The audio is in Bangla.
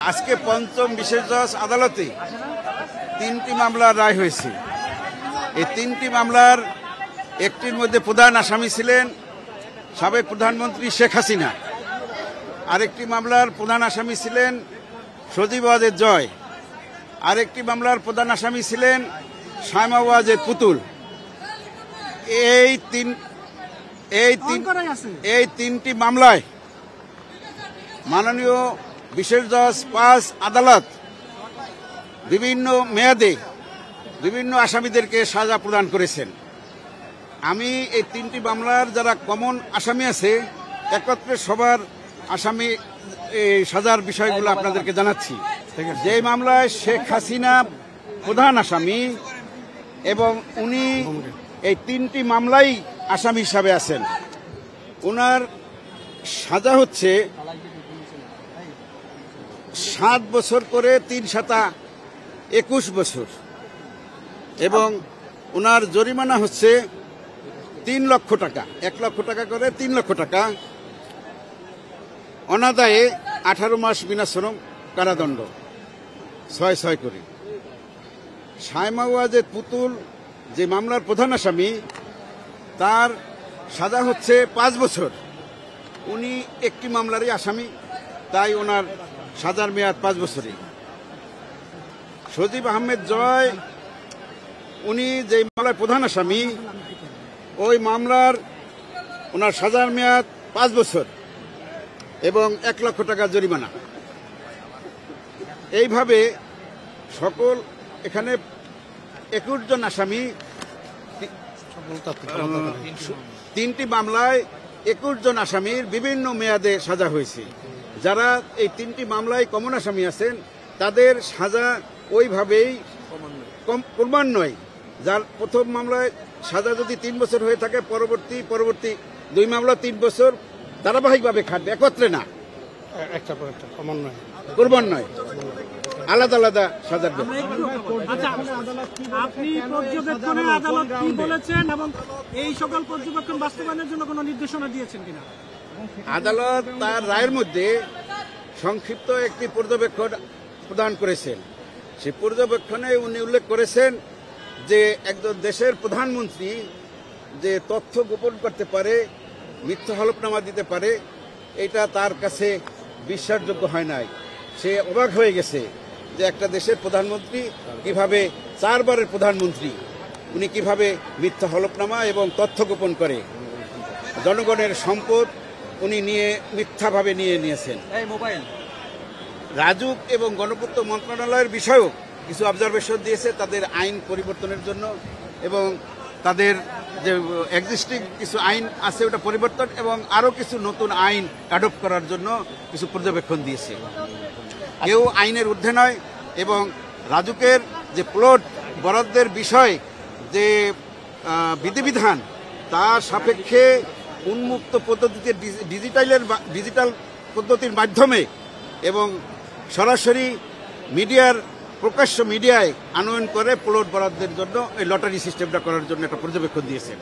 আজকে পঞ্চম বিশেষ জজ আদালতে তিনটি মামলার রায় হয়েছে। এই তিনটি মামলার একটির মধ্যে প্রধান আসামি ছিলেন সাবেক প্রধানমন্ত্রী শেখ হাসিনা, আরেকটি মামলার প্রধান আসামি ছিলেন সজীব ওয়াজেদ জয়, আরেকটি মামলার প্রধান আসামি ছিলেন শায়মা ওয়াজেদ পুতুল। এই তিনটি মামলায় মাননীয় বিশেষ জজ ৫ আদালত বিভিন্ন মেয়াদে বিভিন্ন আসামিদেরকে সাজা প্রদান করেছেন। আমি এই তিনটি মামলার যারা কমন আসামি আছে একত্রে সবার আসামি সাজার বিষয়গুলো আপনাদেরকে জানাচ্ছি। যে মামলায় শেখ হাসিনা প্রধান আসামি এবং উনি এই তিনটি মামলাই আসামি হিসাবে আছেন, ওনার সাজা হচ্ছে ৭ বছর করে ৩ সাতা ২১ বছর এবং ওনার জরিমানা হচ্ছে ৩ লক্ষ টাকা, ১ লক্ষ টাকা করে ৩ লক্ষ টাকা, অনাদায়ে ১৮ মাস বিনা শ্রম কারাদণ্ড ৬ করে। শায়মা ওয়াজেদ পুতুল যে মামলার প্রধান আসামি তার সাজা হচ্ছে ৫ বছর। উনি একটি মামলারই আসামি, তাই ওনার সাজার মেয়াদ ৫ বছরই। সজীব আহমেদ জয় উনি যে মামলার প্রধান আসামি ওই মামলার ওনার সাজার মেয়াদ ৫ বছর এবং ১ লক্ষ টাকা জরিমানা। এইভাবে সকল এখানে ২১ জন আসামি, তিনটি মামলায় ২১ জন আসামির বিভিন্ন মেয়াদে সাজা হয়েছে। যারা এই তিনটি মামলায় কমন আসামি আছেন তাদের সাজা ওইভাবেই ক্রমান্বয়ে, যার প্রথম মামলায় সাজা যদি ৩ বছর হয়ে থাকে পরবর্তী ২ মামলা ৩ বছর ধারাবাহিকভাবে খাটবে, একত্রে না, ক্রমান্বয়ে আলাদা আলাদা সাজার। আপনি পর্যবেক্ষণে আদালত কি বলেছেন এবং এই সকল পর্যবেক্ষণ বাস্তবায়নের জন্য কোনো নির্দেশনা দিয়েছেন কিনা? আদালত তার রায়ের মধ্যে সংক্ষিপ্ত একটি পর্যবেক্ষণ প্রদান করেছেন। সেই পর্যবেক্ষণে উনি উল্লেখ করেছেন যে একজন দেশের প্রধানমন্ত্রী যে তথ্য গোপন করতে পারে, মিথ্যা হলফনামা দিতে পারে, এটা তার কাছে বিশ্বাসযোগ্য হয় নাই। সে অবাক হয়ে গেছে যে একটা দেশের প্রধানমন্ত্রী কিভাবে, ৪ বারের প্রধানমন্ত্রী, উনি কিভাবে মিথ্যা হলফনামা এবং তথ্য গোপন করে, জনগণের সম্পদ উনি মিথ্যাভাবে নিয়েছেন। রাজুক এবং গণপূর্ত মন্ত্রণালয়ের বিষয়েও কিছু অবজারভেশন দিয়েছে তাদের আইন পরিবর্তনের জন্য এবং তাদের যে এক্সিস্টিং কিছু আইন আছে ওটা পরিবর্তন এবং আরও কিছু নতুন আইন অ্যাডপ্ট করার জন্য কিছু পর্যবেক্ষণ দিয়েছে। কেউ আইনের ঊর্ধ্বে নয় এবং রাজুকের যে প্লট বরাদ্দের বিষয় যে বিধিবিধান তার সাপেক্ষে উন্মুক্ত পদ্ধতিতে ডিজিটাল পদ্ধতির মাধ্যমে এবং সরাসরি প্রকাশ্য মিডিয়ায় আনয়ন করে প্লট বরাদ্দের জন্য এই লটারি সিস্টেমটা করার জন্য একটা পর্যবেক্ষণ দিয়েছেন।